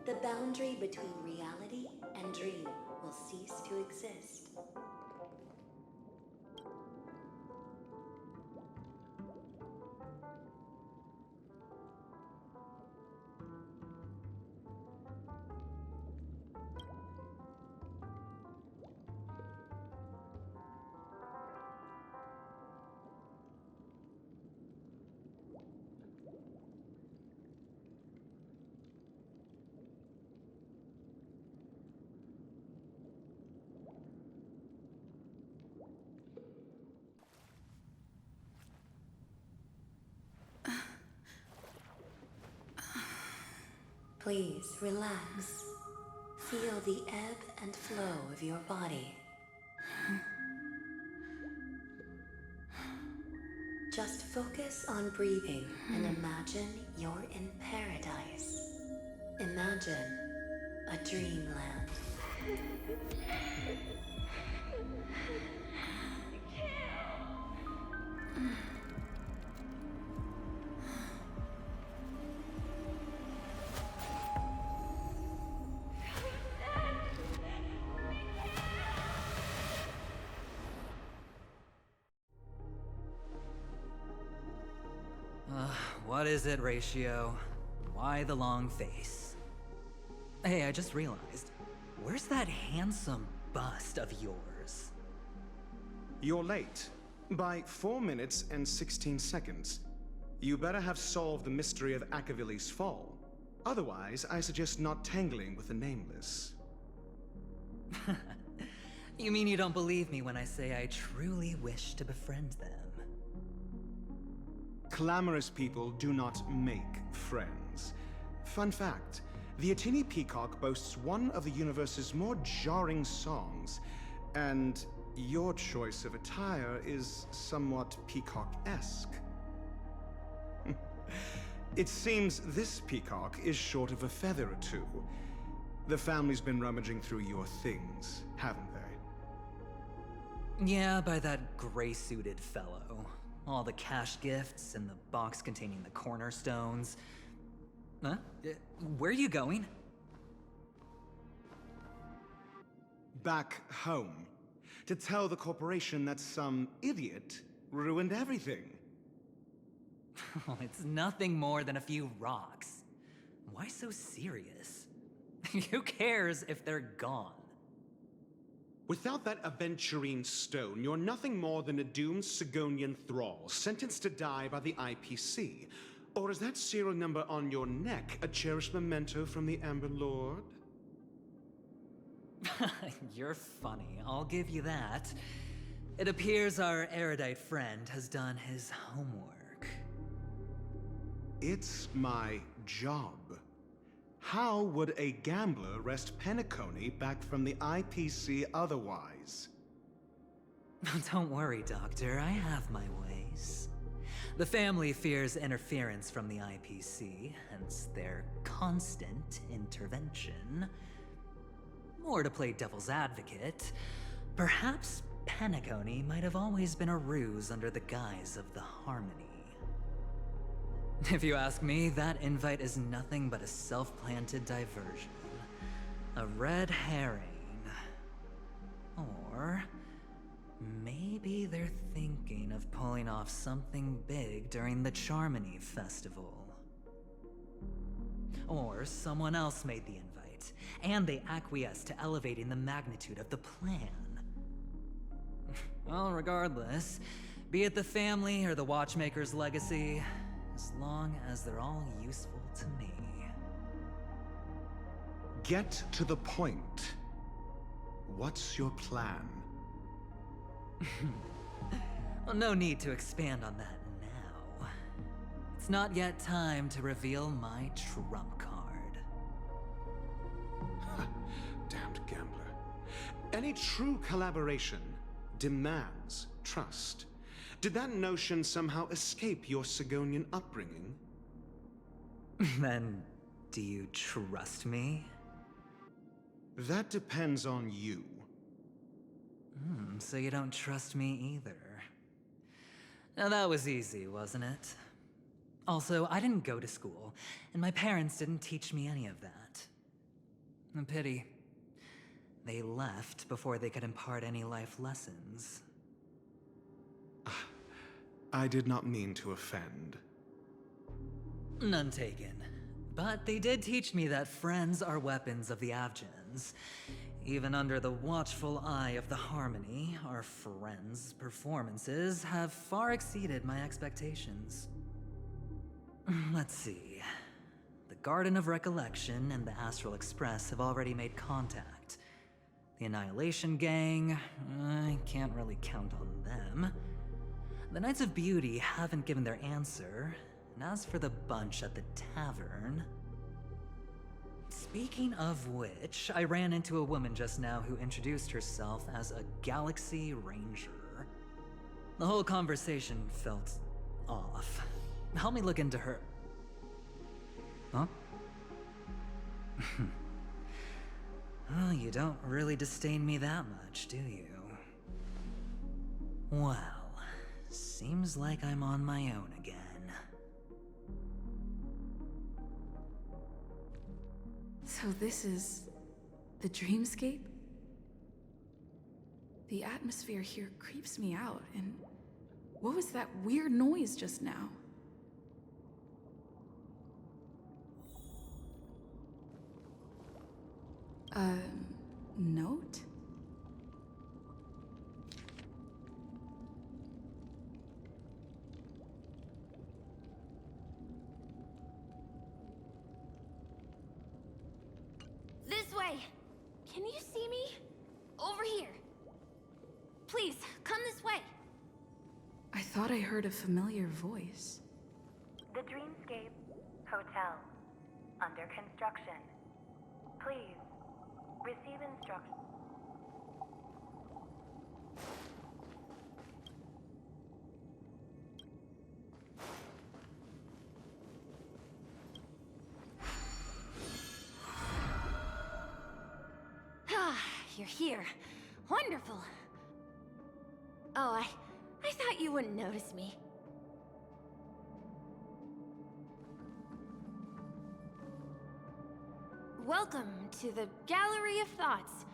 the boundary between reality and dream will cease to exist. Please relax. Feel the ebb and flow of your body. Just focus on breathing and imagine you're in paradise. Imagine a dreamland. What is it, Ratio? Why the long face? Hey, I just realized, where's that handsome bust of yours? You're late. By 4 minutes and 16 seconds. You better have solved the mystery of Akavili's fall. Otherwise, I suggest not tangling with the nameless. You mean you don't believe me when I say I truly wish to befriend them? Clamorous people do not make friends. Fun fact, the Atini Peacock boasts one of the universe's more jarring songs, and your choice of attire is somewhat peacock-esque. It seems this peacock is short of a feather or two. The family's been rummaging through your things, haven't they? Yeah, by that gray-suited fellow. All the cash gifts and the box containing the cornerstones. Huh? Where are you going? Back home. To tell the corporation that some idiot ruined everything. It's nothing more than a few rocks. Why so serious? Who cares if they're gone? Without that aventurine stone, you're nothing more than a doomed Sigonian thrall, sentenced to die by the IPC. Or is that serial number on your neck a cherished memento from the Amber Lord? You're funny, I'll give you that. It appears our erudite friend has done his homework. It's my job. How would a gambler wrest Penacony back from the IPC otherwise? Don't worry, Doctor, I have my ways. The family fears interference from the IPC, hence their constant intervention. Or to play devil's advocate, perhaps Penacony might have always been a ruse under the guise of the Harmony. If you ask me, that invite is nothing but a self-planted diversion. A red herring. Or maybe they're thinking of pulling off something big during the Charmony Festival. Or someone else made the invite, and they acquiesced to elevating the magnitude of the plan. Well, regardless, be it the family or the Watchmaker's legacy, as long as they're all useful to me. Get to the point. What's your plan? Well, no need to expand on that now. It's not yet time to reveal my trump card. Damned gambler. Any true collaboration demands trust. Did that notion somehow escape your Sigonian upbringing? Then, do you trust me? That depends on you. So you don't trust me either. Now that was easy, wasn't it? Also, I didn't go to school, and my parents didn't teach me any of that. A pity. They left before they could impart any life lessons. I did not mean to offend. None taken. But they did teach me that friends are weapons of the Avgens. Even under the watchful eye of the Harmony, our friends' performances have far exceeded my expectations. Let's see. The Garden of Recollection and the Astral Express have already made contact. The Annihilation Gang, I can't really count on them. The Knights of Beauty haven't given their answer, and as for the bunch at the tavern... Speaking of which, I ran into a woman just now who introduced herself as a Galaxy Ranger. The whole conversation felt off. Help me look into her... Huh? Well, you don't really disdain me that much, do you? Well, seems like I'm on my own again. So this is the dreamscape? The atmosphere here creeps me out, and what was that weird noise just now? Note? This way! Can you see me? Over here. Please, come this way. I thought I heard a familiar voice. The Dreamscape Hotel. Under construction. Please, receive instructions. You're here. Wonderful. Oh, I thought you wouldn't notice me. Welcome to the Gallery of Thoughts.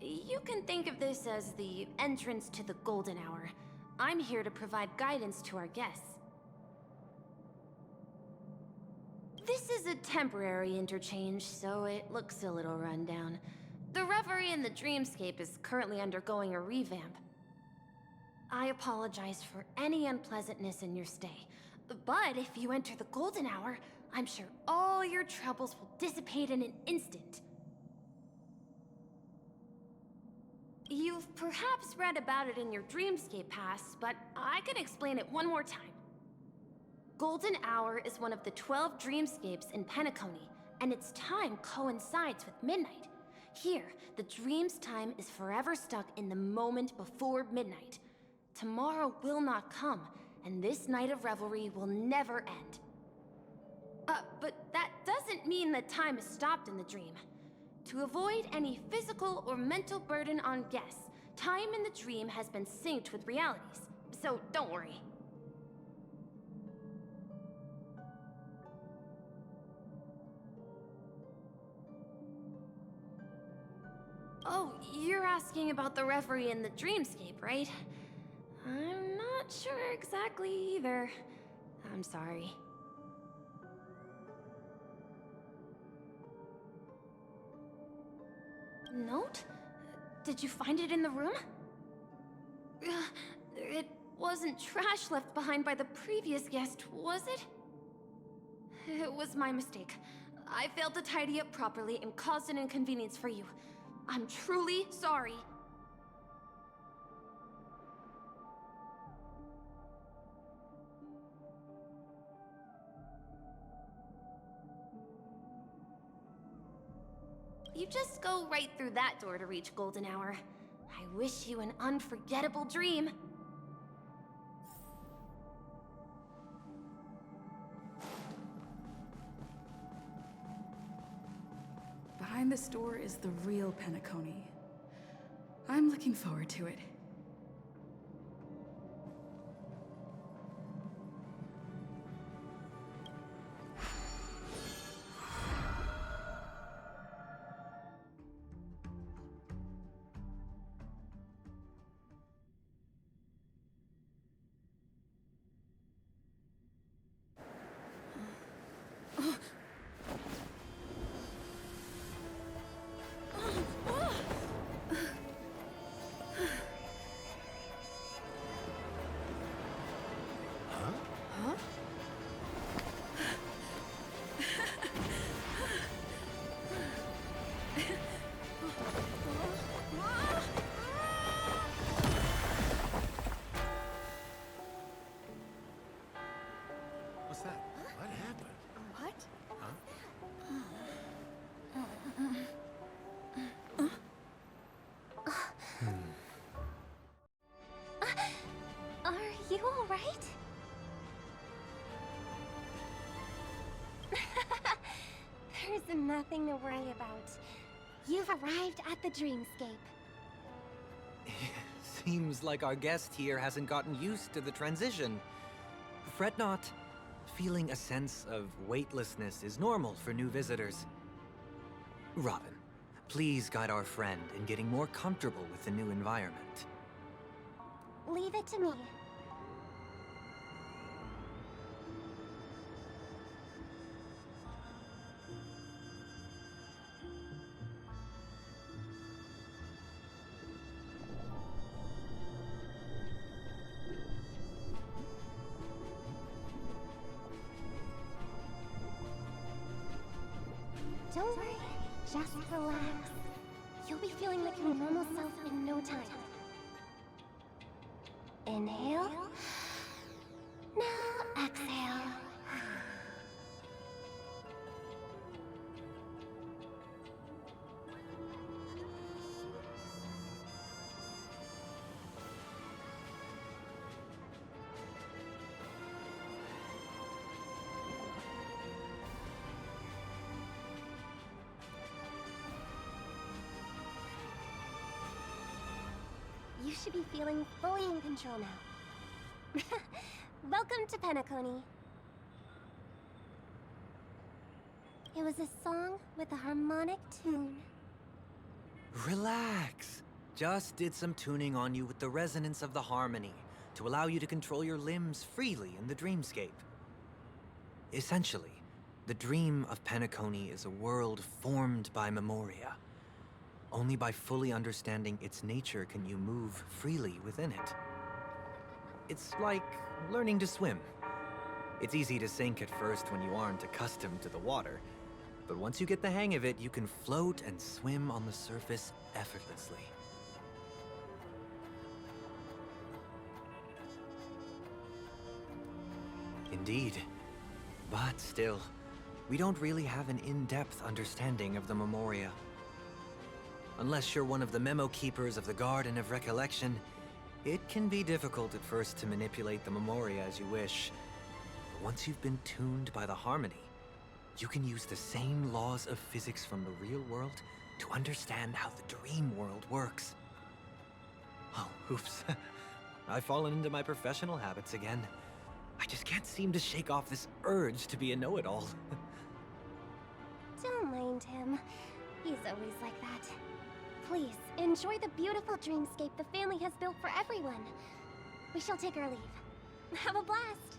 You can think of this as the entrance to the Golden Hour. I'm here to provide guidance to our guests. This is a temporary interchange, so it looks a little rundown. The Reverie in the Dreamscape is currently undergoing a revamp. I apologize for any unpleasantness in your stay, but if you enter the Golden Hour, I'm sure all your troubles will dissipate in an instant. You've perhaps read about it in your Dreamscape Pass, but I can explain it one more time. Golden Hour is one of the 12 dreamscapes in Penacony, and its time coincides with midnight. Here, the dream's time is forever stuck in the moment before midnight. Tomorrow will not come, and this night of revelry will never end. But that doesn't mean that time is stopped in the dream. To avoid any physical or mental burden on guests, time in the dream has been synced with realities, so don't worry. Oh, you're asking about the reverie in the dreamscape, right? I'm not sure exactly either. I'm sorry. Note? Did you find it in the room? It wasn't trash left behind by the previous guest, was it? It was my mistake. I failed to tidy up properly and caused an inconvenience for you. I'm truly sorry. You just go right through that door to reach Golden Hour. I wish you an unforgettable dream. Behind this door is the real Penacony. I'm looking forward to it. What's that? What happened? What? Are you all right? There's nothing to worry about. You've arrived at the dreamscape. Seems like our guest here hasn't gotten used to the transition. Fret not. Feeling a sense of weightlessness is normal for new visitors. Robin, please guide our friend in getting more comfortable with the new environment. Leave it to me. Don't worry, just relax. You'll be feeling like your normal self in no time. Inhale. Now exhale. You should be feeling fully in control now. Welcome to Penacony. It was a song with a harmonic tune. Relax. Just did some tuning on you with the resonance of the harmony to allow you to control your limbs freely in the dreamscape. Essentially, the dream of Penacony is a world formed by Memoria. Only by fully understanding its nature can you move freely within it. It's like learning to swim. It's easy to sink at first when you aren't accustomed to the water, but once you get the hang of it, you can float and swim on the surface effortlessly. Indeed. But still, we don't really have an in-depth understanding of the Memoria. Unless you're one of the memo keepers of the Garden of Recollection, it can be difficult at first to manipulate the Memoria as you wish. But once you've been tuned by the harmony, you can use the same laws of physics from the real world to understand how the dream world works. Oh, oops. I've fallen into my professional habits again. I just can't seem to shake off this urge to be a know-it-all. Don't mind him. He's always like that. Please, enjoy the beautiful dreamscape the family has built for everyone. We shall take our leave. Have a blast!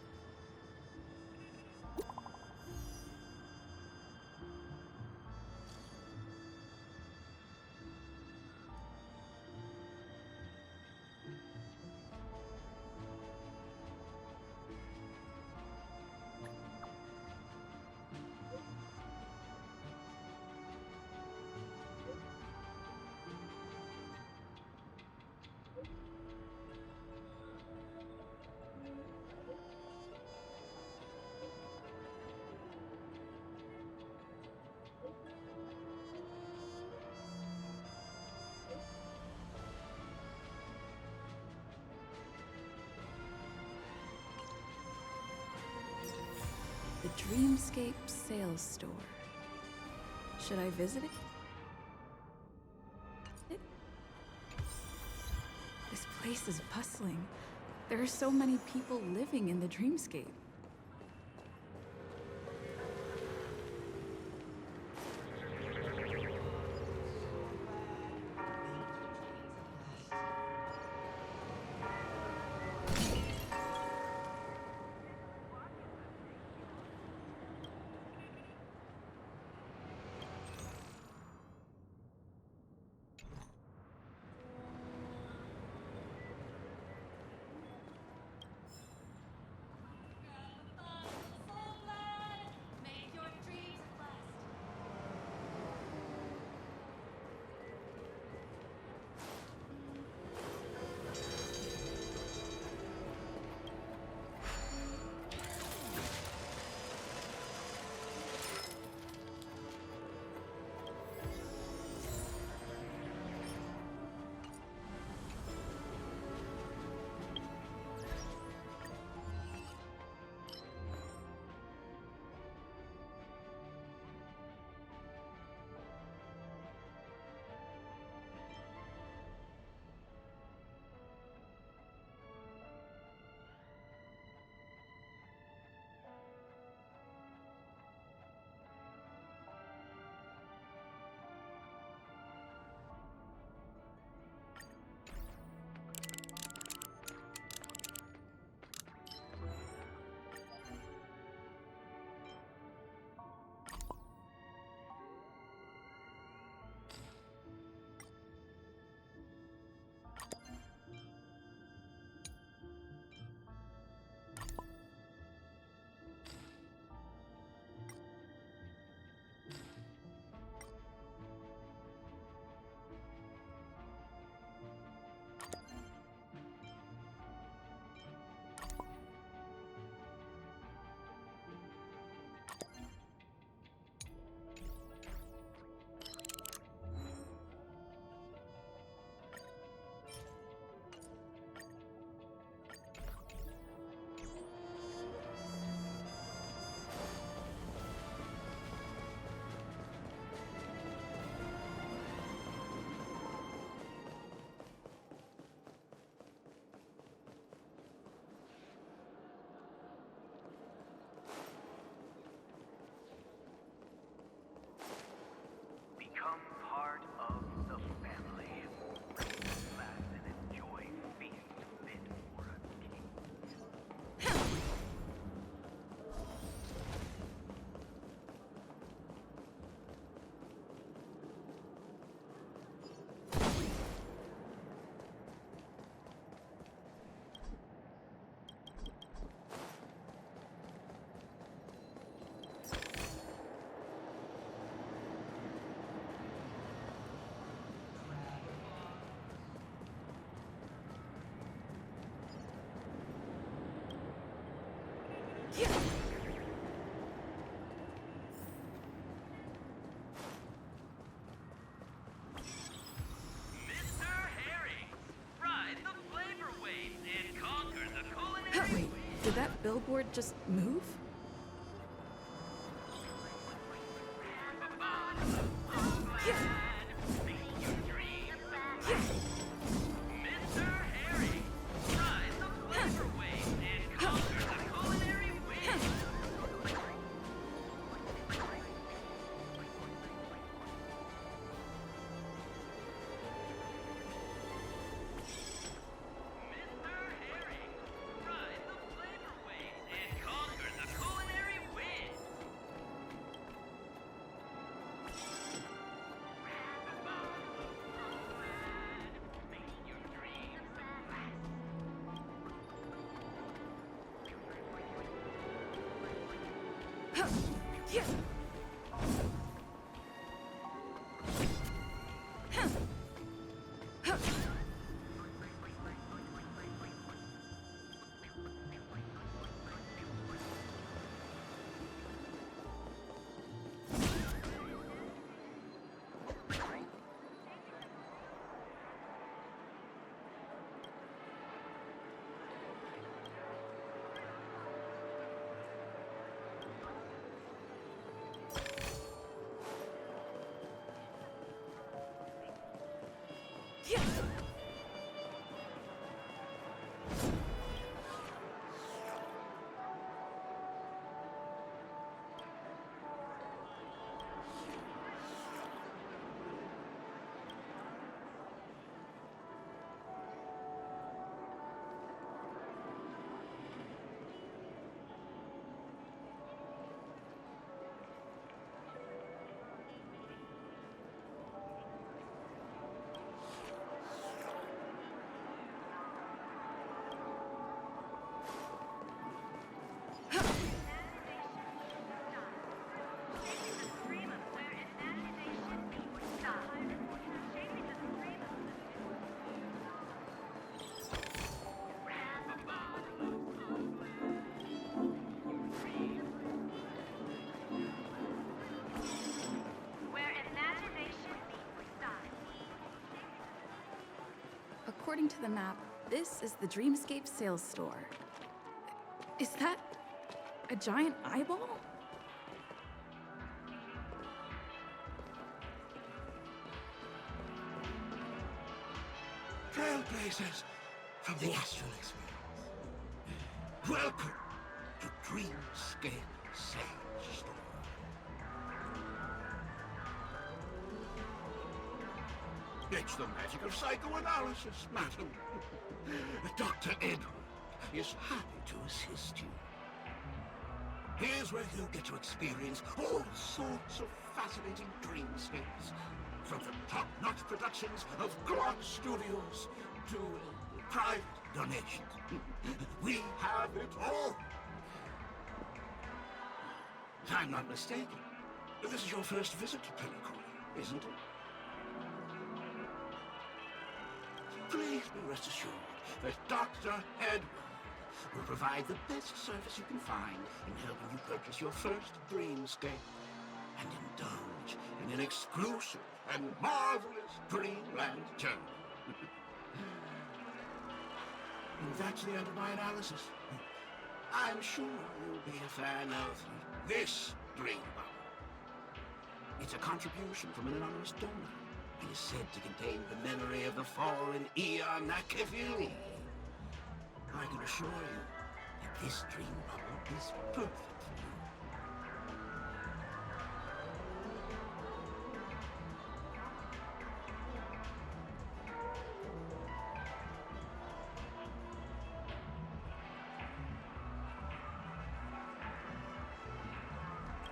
The Dreamscape Sales Store. Should I visit it? This place is bustling. There are so many people living in the Dreamscape. Mr. Herring, ride the flavor waves and conquer the culinary. Wait, did that billboard just move? Mr. Herring, ride the flavor waves and conquer the culinary winds. Mr. Herring, ride the flavor waves and conquer the culinary winds. According to the map, this is the Dreamscape sales store. Is that a giant eyeball? Trailblazers from the astral experience. Welcome to Dreamscape Sage Store. It's the magic of psychoanalysis, madam. Dr. Edward is happy to assist you. Here's where you'll get to experience all sorts of fascinating dreamscapes. From the top-notch productions of Glock Studios to private donations. We have it all. If I'm not mistaken, this is your first visit to Penacony, isn't it? Please be rest assured that Dr. Edward will provide the best service you can find in helping you purchase your first dreamscape and indulge in an exclusive and marvelous dreamland journey. And that's the end of my analysis. I'm sure you'll be a fan of this dream bubble. It's a contribution from an anonymous donor and is said to contain the memory of the fallen Eon Nakavili. I can assure you that this dream bubble is perfect for you.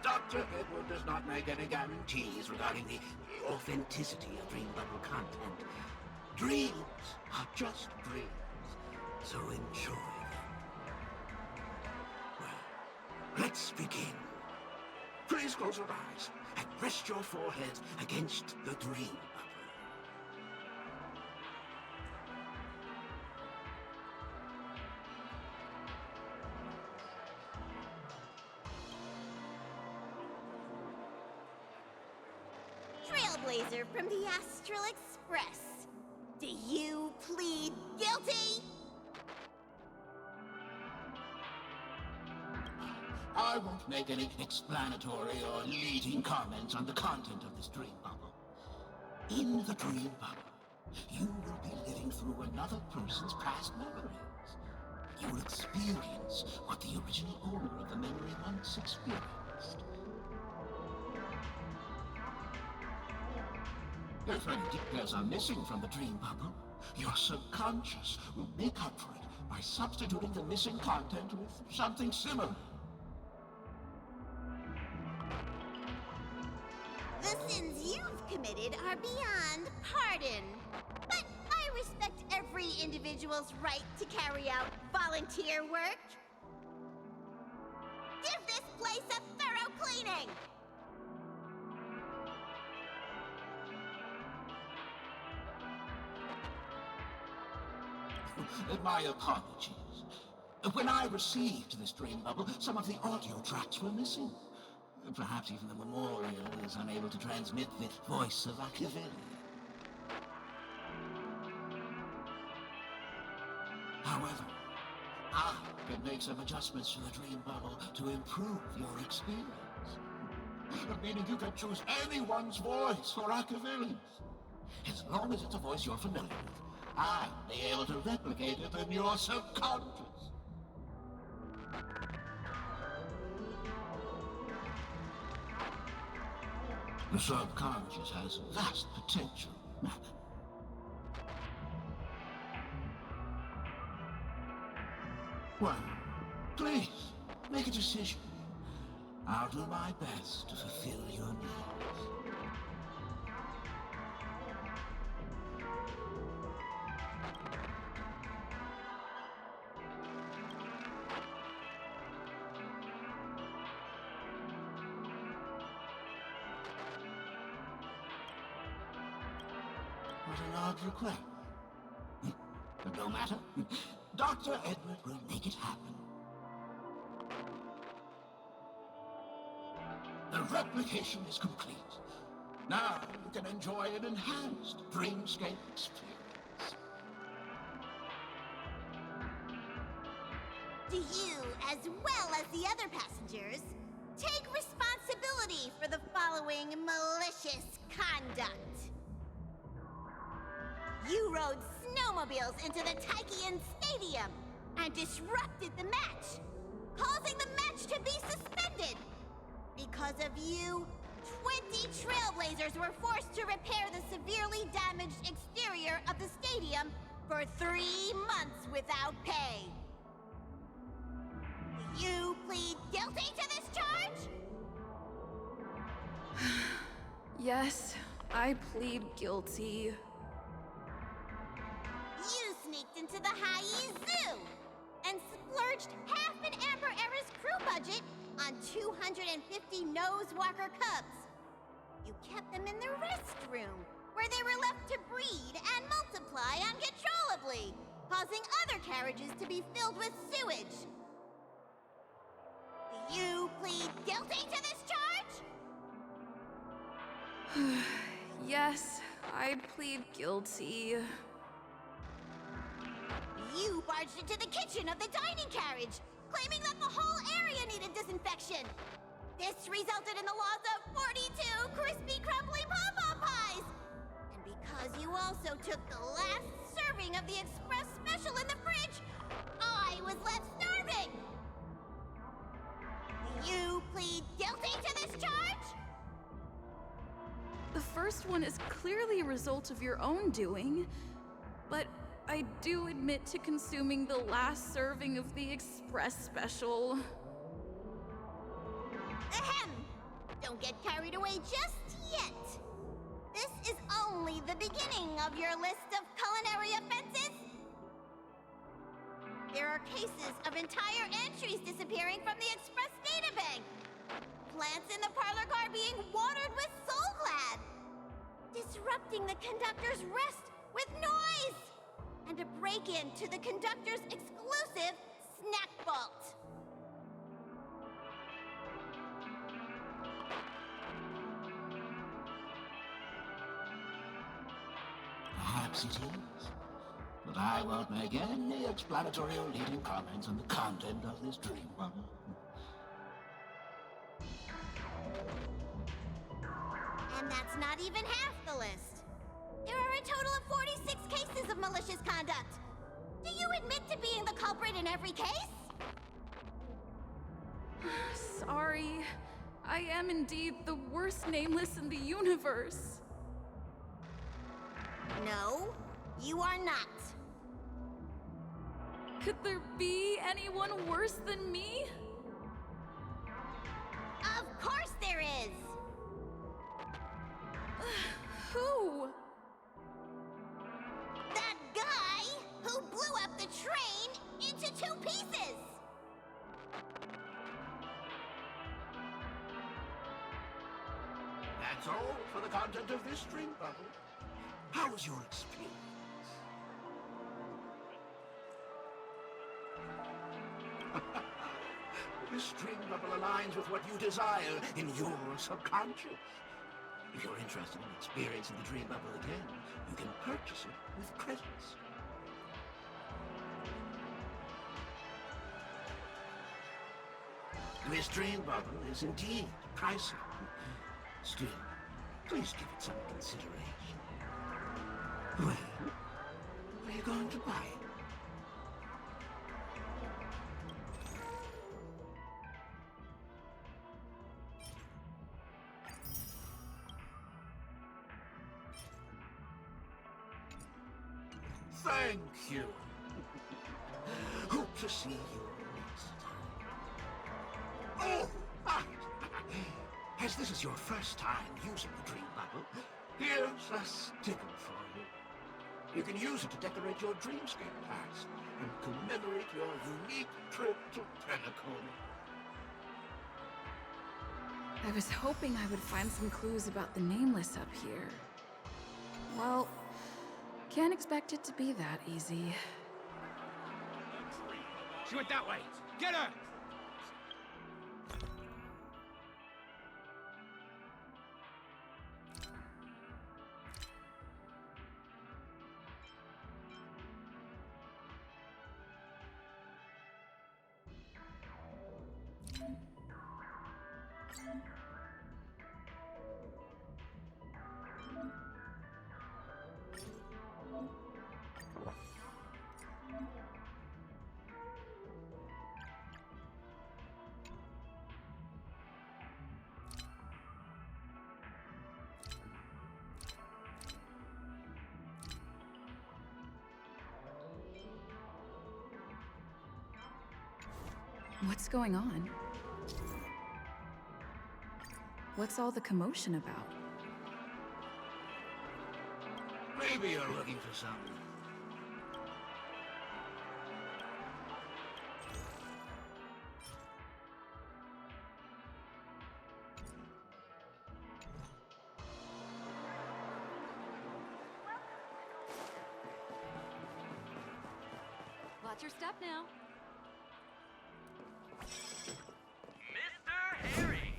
Dr. Edward does not make any guarantees regarding the authenticity of dream bubble content. Dreams are just dreams, so enjoy them. Well, let's begin. Please close your eyes and rest your forehead against the dream bubble. trailblazer from the Astral Express. Do you plead guilty? I won't make any explanatory or leading comments on the content of this dream bubble. In the dream bubble, you will be living through another person's past memories. You will experience what the original owner of the memory once experienced. If any details are missing from the dream bubble, your subconscious will make up for it by substituting the missing content with something similar. The sins you've committed are beyond pardon. But I respect every individual's right to carry out volunteer work. Give this place a thorough cleaning! My apologies. When I received this dream bubble, some of the audio tracks were missing. Perhaps even the memorial is unable to transmit the voice of Machiavelli. However, I can make some adjustments to the dream bubble to improve your experience. Meaning you can choose anyone's voice for Machiavelli's. As long as it's a voice you're familiar with, I'll be able to replicate it in your subconscious. The subconscious has vast potential, madam. Well, please, make a decision. I'll do my best to fulfill your needs. What an odd request. But no matter. Dr. Edward will make it happen. The replication is complete. Now you can enjoy an enhanced dreamscape experience. Do you, as well as the other passengers, take responsibility for the following malicious conduct? You rode snowmobiles into the Taikian Stadium and disrupted the match, causing the match to be suspended. Because of you, 20 trailblazers were forced to repair the severely damaged exterior of the stadium for 3 months without pay. Do you plead guilty to this charge? Yes, I plead guilty. You sneaked into the Hayi Zoo and splurged half an Amber Era's crew budget on 250 Nosewalker cubs. You kept them in the restroom, where they were left to breed and multiply uncontrollably, causing other carriages to be filled with sewage. Do you plead guilty to this charge? Yes, I plead guilty. You barged into the kitchen of the dining carriage, claiming that the whole area needed disinfection. This resulted in the loss of 42 crispy, crumbly pom-pom pies. And because you also took the last serving of the express special in the fridge, I was left starving. Do you plead guilty to this charge? The first one is clearly a result of your own doing, but I do admit to consuming the last serving of the express special. Ahem! Don't get carried away just yet. This is only the beginning of your list of culinary offenses. There are cases of entire entries disappearing from the express databank. Plants in the parlor car being watered with Soul Glad. Disrupting the conductor's rest with noise. And a break-in to the conductor's exclusive snack vault. Perhaps it is. But I won't make any explanatory or leading comments on the content of this dream bubble. And that's not even half the list. There are a total of 46 cases of malicious conduct. Do you admit to being the culprit in every case? Sorry. I am indeed the worst nameless in the universe. No, you are not. Could there be anyone worse than me? Of course there is! Who? That guy who blew up the train into 2 pieces! That's all for the content of this dream bubble. How was your experience? This dream bubble aligns with what you desire in your subconscious. If you're interested in experiencing the dream bubble again, you can purchase it with credits. This dream bubble is indeed pricey. Still, please give it some consideration. Well, what are you going to buy? Thank you. Hope to see you next time. Oh, as this is your first time using the dream bubble, here's a sticker for you. You can use it to decorate your dreamscape past and commemorate your unique trip to Penacony. I was hoping I would find some clues about the nameless up here. Well, can't expect it to be that easy. She went that way. Get her! What's going on? What's all the commotion about? Maybe you're looking for something. Watch your step now. Mr. Harry,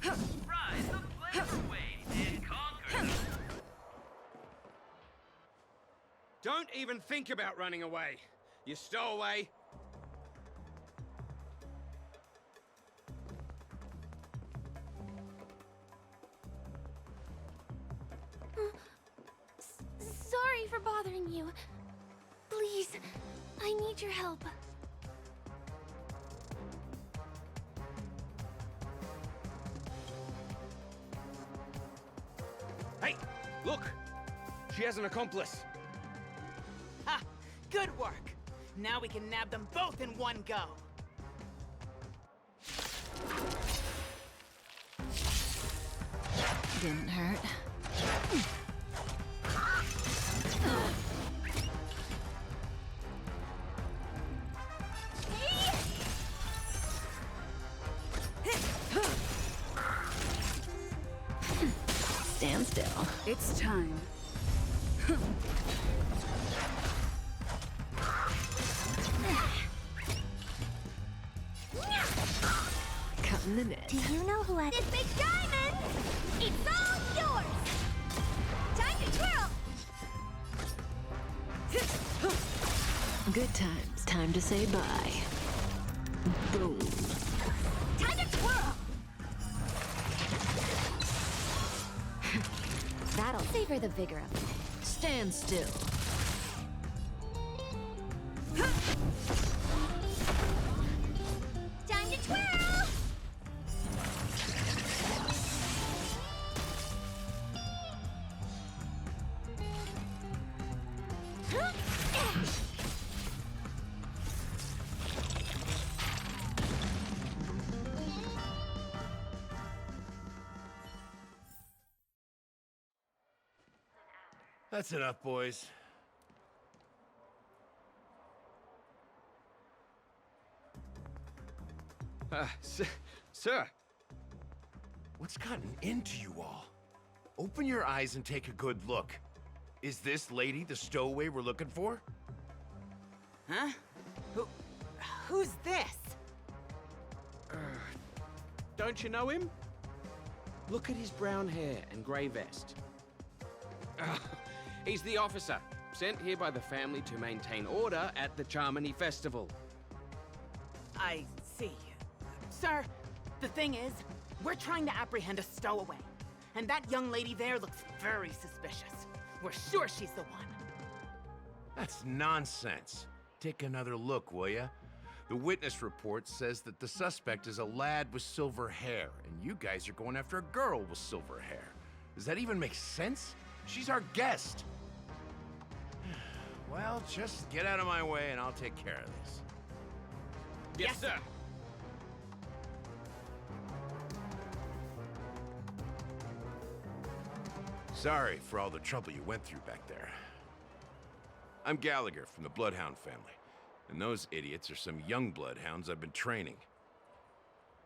rise the flavor waves and conquer them. Don't even think about running away. You stowaway. Sorry for bothering you. Please, I need your help. Hey, look! She has an accomplice. Ha! Good work! Now we can nab them both in one go. Didn't hurt. Stand still. It's time. Cutting the net. Do you know who I... This big diamond! It's all yours! Time to twirl! Good times. Time to say bye. Boom. Time to twirl! That'll savor the vigor of it. Stand still. Time to twirl! That's enough, boys. Sir. What's gotten into you all? Open your eyes and take a good look. Is this lady the stowaway we're looking for? Huh? Who's this? Don't you know him? Look at his brown hair and grey vest. He's the officer, sent here by the family to maintain order at the Charmony Festival. I see. Sir, the thing is, we're trying to apprehend a stowaway. And that young lady there looks very suspicious. We're sure she's the one. That's nonsense. Take another look, will ya? The witness report says that the suspect is a lad with silver hair, and you guys are going after a girl with silver hair. Does that even make sense? She's our guest. Well, just get out of my way and I'll take care of this. Yes, sir. Sorry for all the trouble you went through back there. I'm Gallagher from the Bloodhound family, and those idiots are some young Bloodhounds I've been training.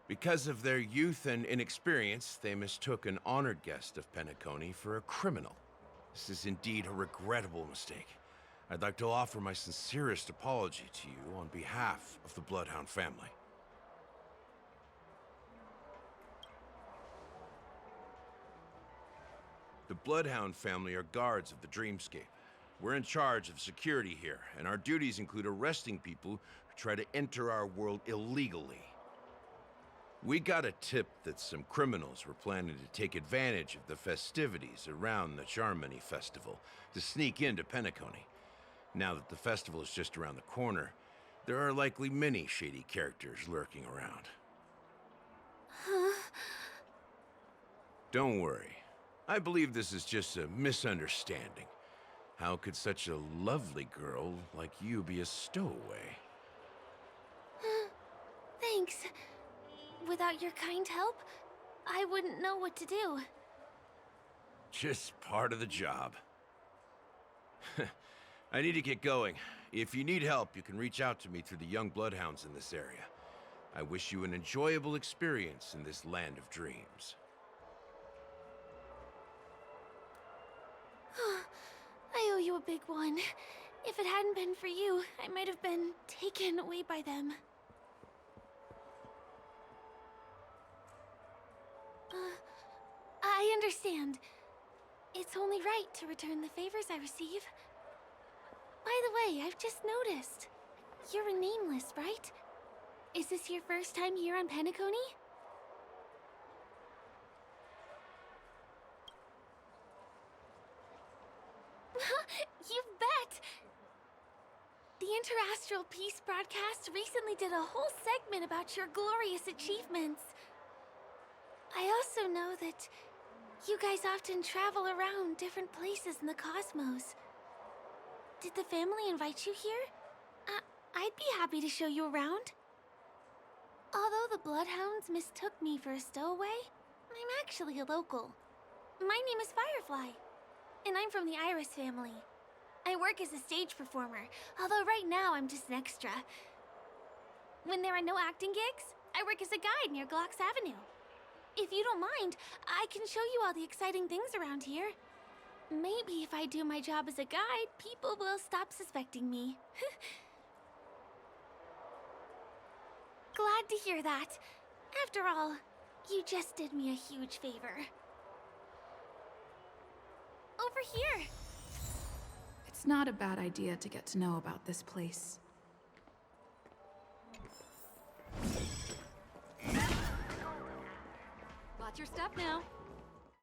Because of their youth and inexperience, they mistook an honored guest of Penacony for a criminal. This is indeed a regrettable mistake. I'd like to offer my sincerest apology to you on behalf of the Bloodhound family. The Bloodhound family are guards of the Dreamscape. We're in charge of security here, and our duties include arresting people who try to enter our world illegally. We got a tip that some criminals were planning to take advantage of the festivities around the Charmony Festival to sneak into Penacony. Now that the festival is just around the corner, there are likely many shady characters lurking around. Don't worry. I believe this is just a misunderstanding. How could such a lovely girl like you be a stowaway? Thanks. Without your kind help, I wouldn't know what to do. Just part of the job. I need to get going. If you need help, you can reach out to me through the young bloodhounds in this area. I wish you an enjoyable experience in this land of dreams. I owe you a big one. If it hadn't been for you, I might have been taken away by them. I understand. It's only right to return the favors I receive. By the way, I've just noticed. You're a nameless, right? Is this your first time here on Penacony? You bet! The Interastral Peace broadcast recently did a whole segment about your glorious achievements. I also know that you guys often travel around different places in the cosmos. Did the family invite you here? I'd be happy to show you around. Although the Bloodhounds mistook me for a stowaway, I'm actually a local. My name is Firefly, and I'm from the Iris family. I work as a stage performer, although right now I'm just an extra. When there are no acting gigs, I work as a guide near Glocks Avenue. If you don't mind, I can show you all the exciting things around here. Maybe if I do my job as a guide, people will stop suspecting me. Glad to hear that. After all, you just did me a huge favor. Over here. It It's not a bad idea to get to know about this place. Watch your step now.